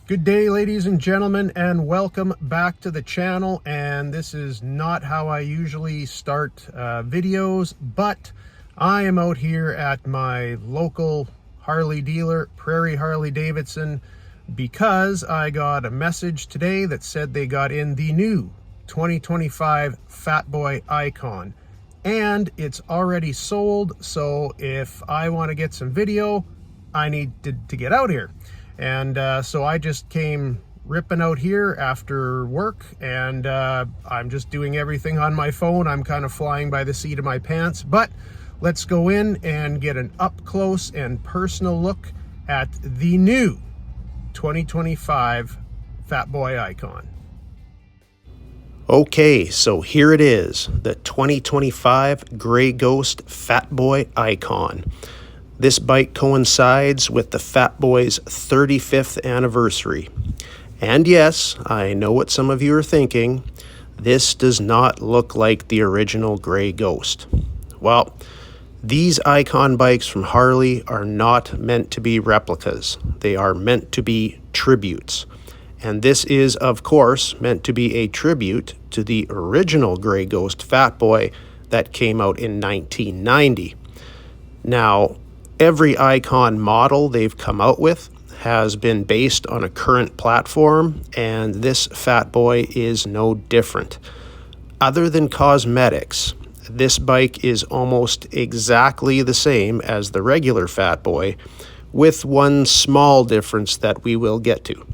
Good day, ladies and gentlemen, and welcome back to the channel. And this is not how I usually start videos, but I am out here at my local Harley dealer, Prairie Harley Davidson, because I got a message today that said they got in the new 2025 Fatboy Icon, and it's already sold. So if I want to get some video, I need to get out here. And so I just came ripping out here after work, and I'm just doing everything on my phone. I'm kind of flying by the seat of my pants, but let's go in and get an up close and personal look at the new 2025 Fatboy Icon. Okay, so here it is, the 2025 Gray Ghost Fatboy Icon. This bike coincides with the Fatboy's 35th anniversary. And yes, I know what some of you are thinking. This does not look like the original Gray Ghost. Well, these Icon bikes from Harley are not meant to be replicas. They are meant to be tributes. And this is, of course, meant to be a tribute to the original Gray Ghost Fatboy that came out in 1990. Now, every Icon model they've come out with has been based on a current platform, and this Fatboy is no different. Other than cosmetics, this bike is almost exactly the same as the regular Fatboy, with one small difference that we will get to.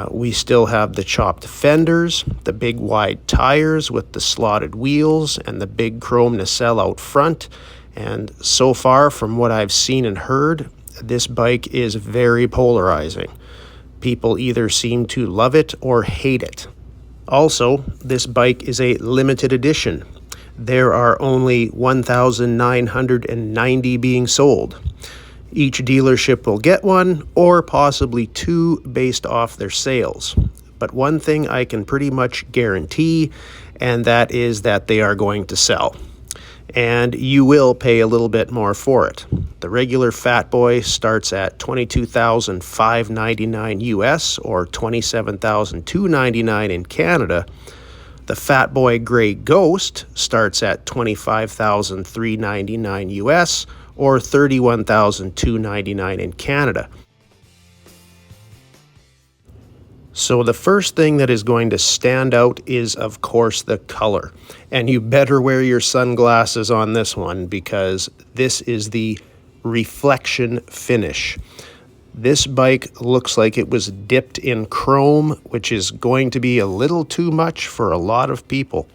We still have the chopped fenders, the big wide tires with the slotted wheels, and the big chrome nacelle out front. And so far, from what I've seen and heard, this bike is very polarizing. People either seem to love it or hate it. Also, this bike is a limited edition. There are only 1,990 being sold. Each dealership will get one, or possibly two based off their sales. But one thing I can pretty much guarantee, and that is that they are going to sell. And you will pay a little bit more for it. The regular Fatboy starts at $22,599 US or $27,299 in Canada. The Fatboy Gray Ghost starts at $25,399 US or $31,299 in Canada. So the first thing that is going to stand out is, of course, the color. And you better wear your sunglasses on this one, because this is the reflection finish. This bike looks like it was dipped in chrome, which is going to be a little too much for a lot of people.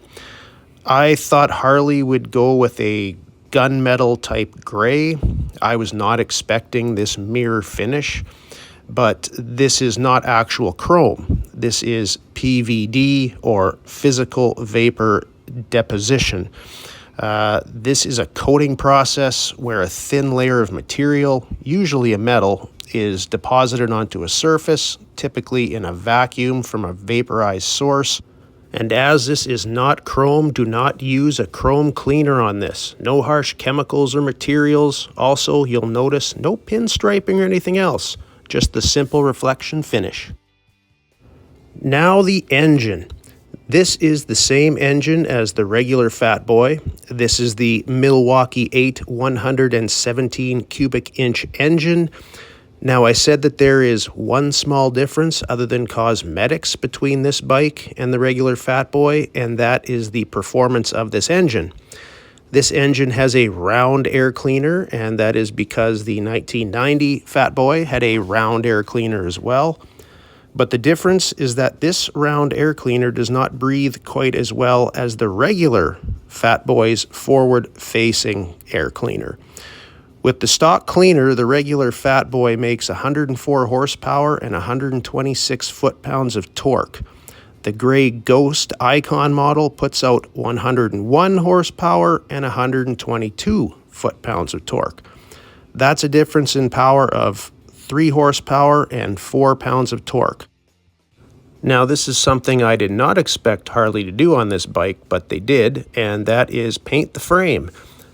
I thought Harley would go with a gunmetal type gray. I was not expecting this mirror finish. But this is not actual chrome. This is PVD, or physical vapor deposition. This is a coating process where a thin layer of material, usually a metal, is deposited onto a surface, typically in a vacuum from a vaporized source. And as this is not chrome, do not use a chrome cleaner on this. No harsh chemicals or materials. Also, you'll notice no pinstriping or anything else. Just the simple reflection finish. Now the engine. This is the same engine as the regular Fatboy. This is the Milwaukee 8 117 cubic inch engine. Now, I said that there is one small difference other than cosmetics between this bike and the regular Fatboy, and that is the performance of this engine. This engine has a round air cleaner, and that is because the 1990 Fatboy had a round air cleaner as well. But the difference is that this round air cleaner does not breathe quite as well as the regular Fatboy's forward-facing air cleaner. With the stock cleaner, the regular Fatboy makes 104 horsepower and 126 foot-pounds of torque. The Gray Ghost Icon model puts out 101 horsepower and 122 foot-pounds of torque. That's a difference in power of 3 horsepower and 4 pounds of torque. Now, this is something I did not expect Harley to do on this bike, but they did, and that is paint the frame.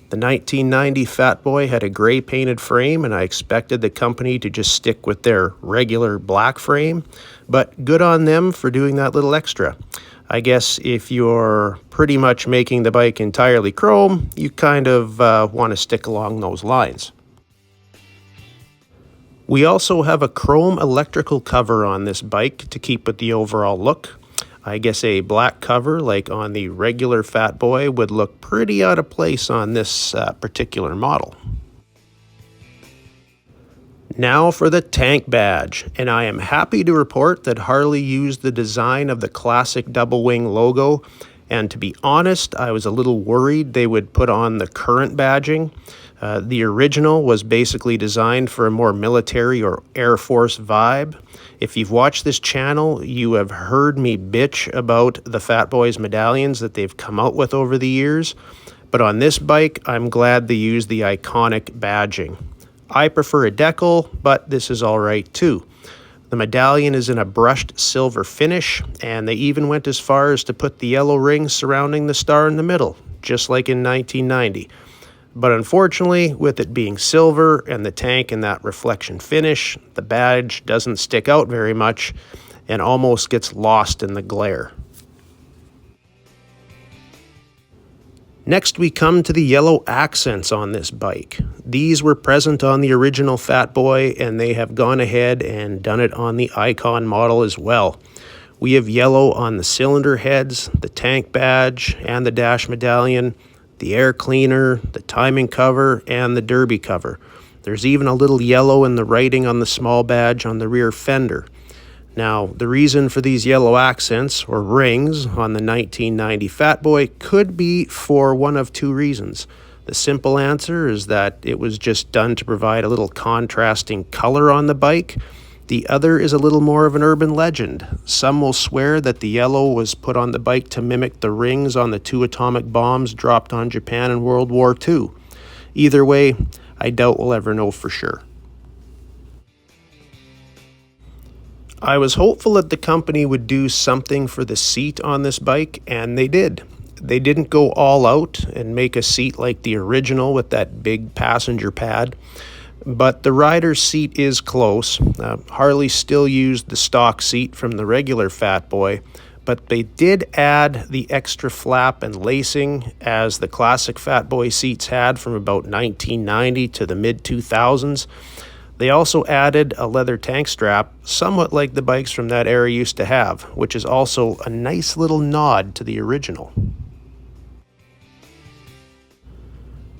The 1990 Fatboy had a gray painted frame, and I expected the company to just stick with their regular black frame, but good on them for doing that little extra. I guess if you're pretty much making the bike entirely chrome, you kind of want to stick along those lines. We also have a chrome electrical cover on this bike to keep with the overall look. I guess a black cover like on the regular Fatboy would look pretty out of place on this particular model. Now for the tank badge, and I am happy to report that Harley used the design of the classic double wing logo, and to be honest, I was a little worried they would put on the current badging. The original was basically designed for a more military or Air Force vibe. If you've watched this channel, you have heard me bitch about the Fatboy's medallions that they've come out with over the years. But on this bike, I'm glad they used the iconic badging. I prefer a decal, but this is all right too. The medallion is in a brushed silver finish, and they even went as far as to put the yellow rings surrounding the star in the middle, just like in 1990. But unfortunately, with it being silver and the tank in that reflection finish, the badge doesn't stick out very much and almost gets lost in the glare. Next, we come to the yellow accents on this bike. These were present on the original Fatboy, and they have gone ahead and done it on the Icon model as well. We have yellow on the cylinder heads, the tank badge, and the dash medallion, the air cleaner, the timing cover, and the derby cover. There's even a little yellow in the writing on the small badge on the rear fender. Now, the reason for these yellow accents, or rings, on the 1990 Fatboy could be for one of two reasons. The simple answer is that it was just done to provide a little contrasting color on the bike. The other is a little more of an urban legend. Some will swear that the yellow was put on the bike to mimic the rings on the 2 atomic bombs dropped on Japan in World War II. Either way, I doubt we'll ever know for sure. I was hopeful that the company would do something for the seat on this bike, and they did. They didn't go all out and make a seat like the original with that big passenger pad. But the rider's seat is close. Harley still used the stock seat from the regular Fatboy, but they did add the extra flap and lacing as the classic Fatboy seats had from about 1990 to the mid-2000s. They also added a leather tank strap, somewhat like the bikes from that era used to have, which is also a nice little nod to the original.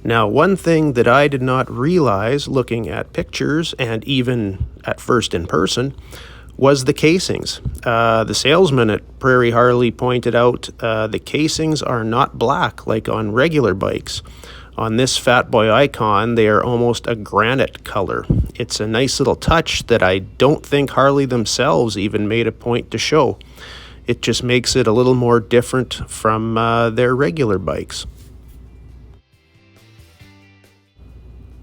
Now, one thing that I did not realize looking at pictures and even at first in person was the casings. The salesman at Prairie Harley pointed out the casings are not black like on regular bikes. On this Fatboy Icon, they are almost a granite color. It's a nice little touch that I don't think Harley themselves even made a point to show. It just makes it a little more different from their regular bikes.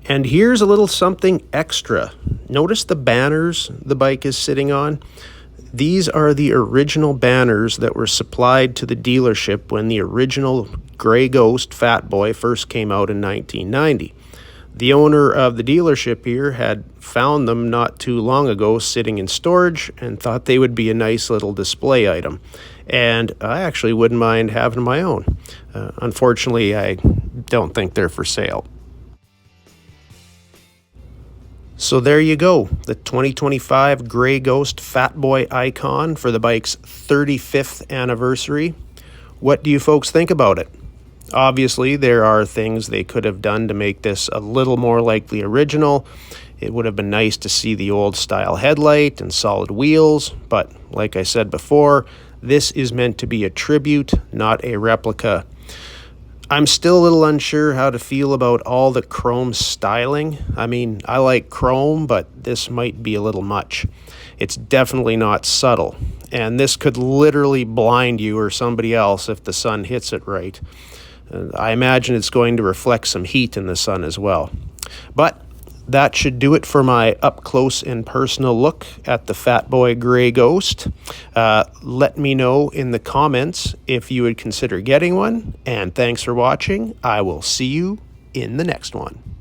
And here's a little something extra. Notice the banners the bike is sitting on? These are the original banners that were supplied to the dealership when the original Gray Ghost Fatboy first came out in 1990. The owner of the dealership here had found them not too long ago sitting in storage and thought they would be a nice little display item. And I actually wouldn't mind having my own. Unfortunately, I don't think they're for sale. So there you go, the 2025 Gray Ghost Fatboy Icon for the bike's 35th anniversary. What do you folks think about it? Obviously, there are things they could have done to make this a little more like the original. It would have been nice to see the old style headlight and solid wheels, but like I said before, this is meant to be a tribute, not a replica. I'm still a little unsure how to feel about all the chrome styling. I mean, I like chrome, but this might be a little much. It's definitely not subtle, and this could literally blind you or somebody else if the sun hits it right. I imagine it's going to reflect some heat in the sun as well. But that should do it for my up-close and personal look at the Fatboy Gray Ghost. Let me know in the comments if you would consider getting one, and thanks for watching. I will see you in the next one.